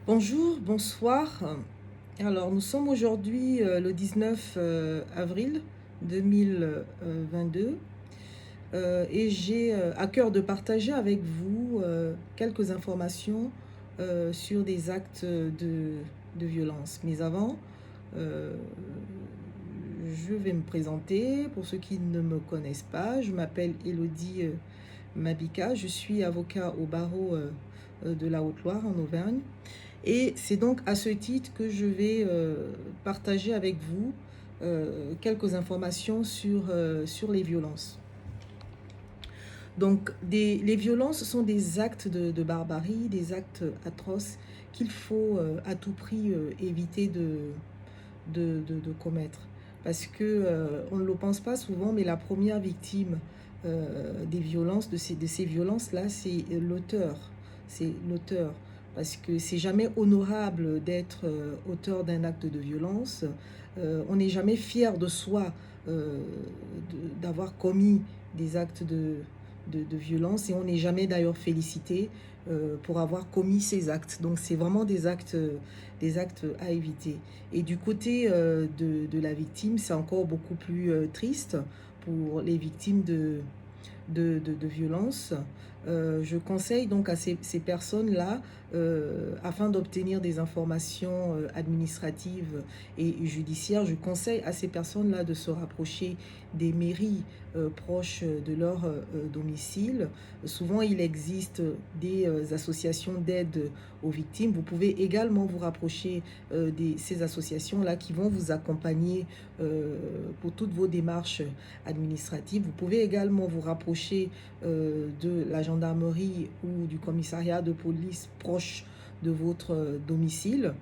Bonjour, bonsoir. Alors, nous sommes aujourd'hui le 19 avril 2022 et j'ai à cœur de partager avec vous quelques informations sur des actes de violence. Mais avant, euh, je vais me présenter pour ceux qui ne me connaissent pas. Je m'appelle Elodie Mabika, je suis avocat au barreau de la Haute-Loire en Auvergne. Et c'est donc à ce titre que je vais partager avec vous quelques informations sur les violences. Donc, les violences sont des actes de barbarie, des actes atroces qu'il faut à tout prix éviter de commettre. Parce que on ne le pense pas souvent, mais la première victime des violences, de ces violences-là, c'est l'auteur. C'est l'auteur. Parce que c'est jamais honorable d'être auteur d'un acte de violence. On n'est jamais fier de soi d'avoir commis des actes de violence et on n'est jamais d'ailleurs félicité pour avoir commis ces actes. Donc c'est vraiment des actes à éviter. Et du côté de la victime, c'est encore beaucoup plus triste pour les victimes de violences. Je conseille donc à ces personnes-là, afin d'obtenir des informations administratives et judiciaires, je conseille à ces personnes-là de se rapprocher des mairies proches de leur domicile. Souvent, il existe des associations d'aide aux victimes. Vous pouvez également vous rapprocher de ces associations-là qui vont vous accompagner pour toutes vos démarches administratives. Vous pouvez également vous rapprocher de la gendarmerie ou du commissariat de police proche de votre domicile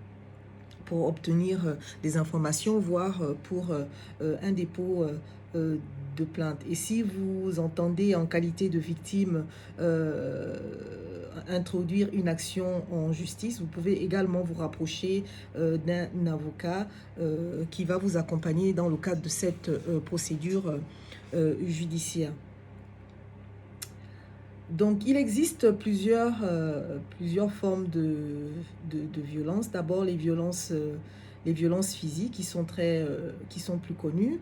pour obtenir des informations, voire pour un dépôt de plainte. Et si vous entendez en qualité de victime introduire une action en justice, vous pouvez également vous rapprocher d'un avocat qui va vous accompagner dans le cadre de cette procédure judiciaire. Donc, il existe plusieurs formes de violence. D'abord, les violences physiques qui sont plus connues.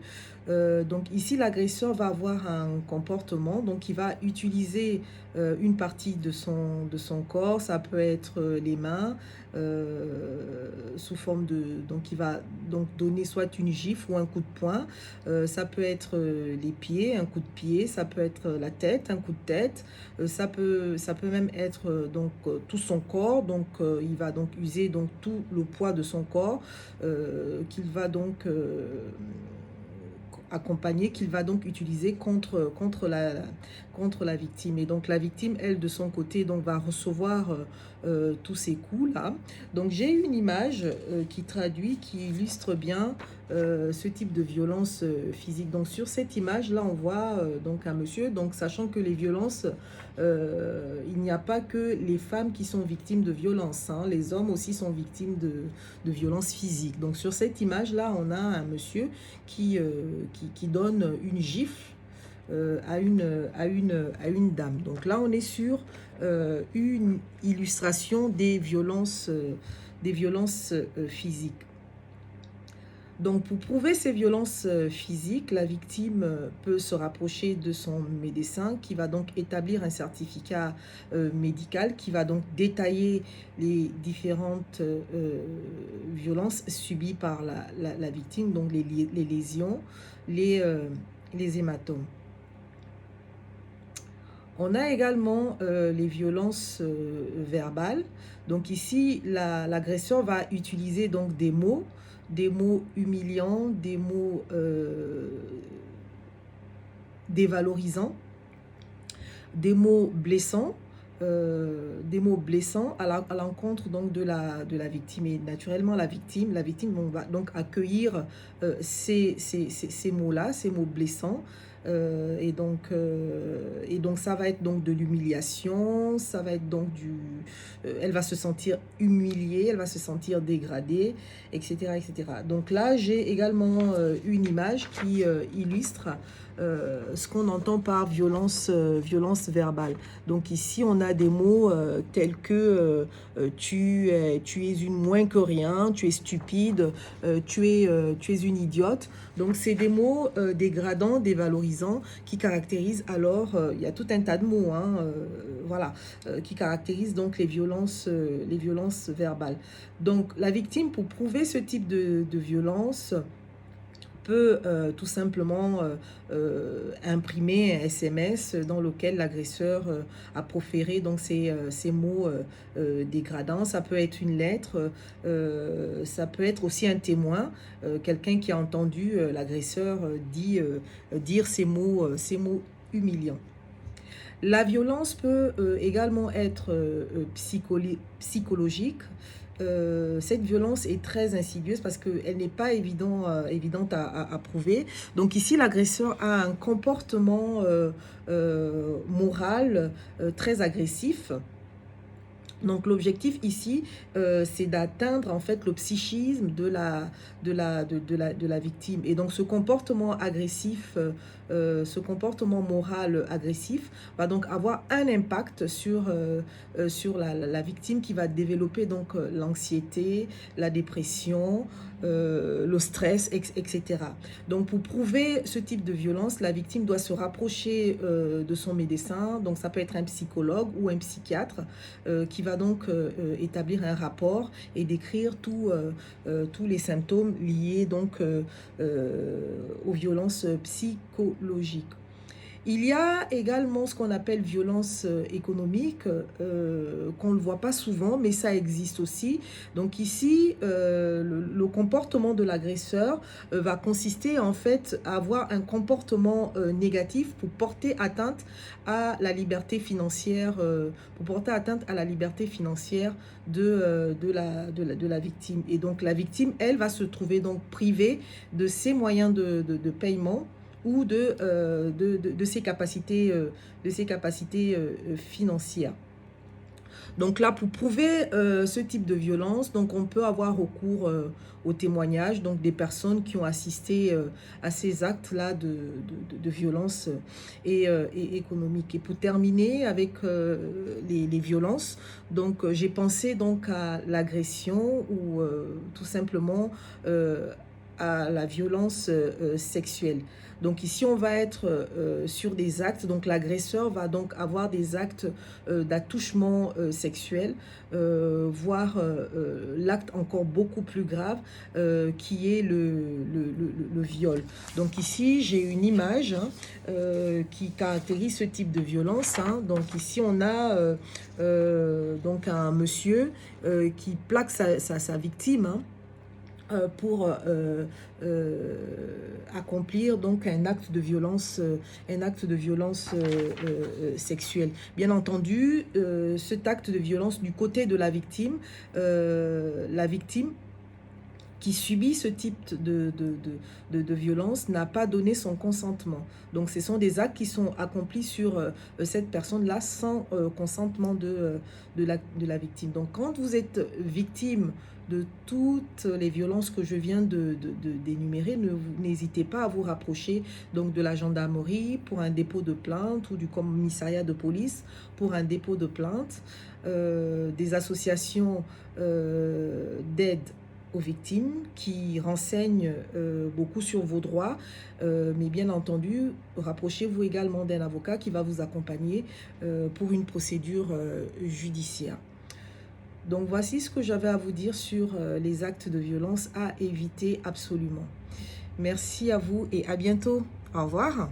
Donc, ici, l'agresseur va avoir un comportement, donc il va utiliser une partie de son corps. Ça peut être les mains, sous forme de... Donc, il va donc donner soit une gifle ou un coup de poing. Ça peut être les pieds, un coup de pied. Ça peut être la tête, un coup de tête. Ça peut même être tout son corps, donc il va donc user donc tout le poids de son corps qu'il va donc accompagner, qu'il va donc utiliser contre la victime. Et donc la victime, elle, de son côté, donc va recevoir tous ces coups-là. Donc j'ai une image qui illustre bien ce type de violence physique. Donc sur cette image-là, on voit donc un monsieur, donc sachant que les violences, il n'y a pas que les femmes qui sont victimes de violences, hein, les hommes aussi sont victimes de violences physiques. Donc sur cette image-là, on a un monsieur qui donne une gifle à une dame. Donc là, on est sur une illustration des violences physiques. Donc, pour prouver ces violences physiques, la victime peut se rapprocher de son médecin qui va donc établir un certificat médical qui va donc détailler les différentes violences subies par la victime, donc les lésions, les hématomes. On a également les violences verbales. Donc ici, l'agresseur va utiliser donc des mots humiliants, des mots dévalorisants, des mots blessants, à l'encontre donc de la victime. Et naturellement, la victime va donc accueillir ces mots-là, ces mots blessants. Et donc ça va être donc de l'humiliation, ça va être donc elle va se sentir humiliée, elle va se sentir dégradée, etc., etc. Donc là, j'ai également une image qui illustre ce qu'on entend par violence verbale. Donc ici, on a des mots tels que tu es une moins que rien, tu es stupide, tu es une idiote. Donc c'est des mots dégradants, dévalorisants qui caractérisent alors, il y a tout un tas de mots, hein, voilà, qui caractérisent donc les violences verbales. Donc la victime, pour prouver ce type de violence, peut tout simplement imprimer un SMS dans lequel l'agresseur a proféré donc ces mots dégradants. Ça peut être une lettre, ça peut être aussi un témoin, quelqu'un qui a entendu l'agresseur dire ces mots humiliants. La violence peut également être psychologique. Cette violence est très insidieuse parce qu'elle n'est pas évidente à prouver. Donc ici, l'agresseur a un comportement moral très agressif. Donc l'objectif ici, c'est d'atteindre en fait le psychisme de la victime. Et donc ce comportement agressif, ce comportement moral agressif va donc avoir un impact sur la victime, qui va développer donc l'anxiété, la dépression, le stress, etc. Donc pour prouver ce type de violence, la victime doit se rapprocher de son médecin. Donc ça peut être un psychologue ou un psychiatre qui va donc établir un rapport et décrire tous les symptômes liés donc aux violences psychologiques. Il y a également ce qu'on appelle violence économique, qu'on ne voit pas souvent, mais ça existe aussi. Donc ici, le comportement de l'agresseur va consister en fait à avoir un comportement négatif pour porter atteinte à la liberté financière, de la victime. Et donc la victime, elle, va se trouver donc privée de ses moyens de paiement ou de ses capacités, financières. Donc là, pour prouver ce type de violence, donc on peut avoir recours au témoignage donc des personnes qui ont assisté à ces actes-là de violence et économique. Et pour terminer avec les violences, donc j'ai pensé donc à l'agression ou tout simplement à la violence sexuelle. Donc ici, on va être sur des actes. Donc l'agresseur va donc avoir des actes d'attouchement sexuel, voire l'acte encore beaucoup plus grave qui est le viol. Donc ici, j'ai une image qui caractérise ce type de violence. Hein. Donc ici, on a donc un monsieur qui plaque sa victime, hein, pour accomplir donc un acte de violence sexuelle. Bien entendu, cet acte de violence du côté de la victime qui subit ce type de violence n'a pas donné son consentement. Donc ce sont des actes qui sont accomplis sur cette personne-là sans consentement de la victime. Donc quand vous êtes victime de toutes les violences que je viens d'énumérer, n'hésitez pas à vous rapprocher donc de la gendarmerie pour un dépôt de plainte ou du commissariat de police pour un dépôt de plainte, des associations d'aide aux victimes qui renseignent beaucoup sur vos droits, mais bien entendu, rapprochez-vous également d'un avocat qui va vous accompagner pour une procédure judiciaire. Donc voici ce que j'avais à vous dire sur les actes de violence à éviter absolument. Merci à vous et à bientôt. Au revoir.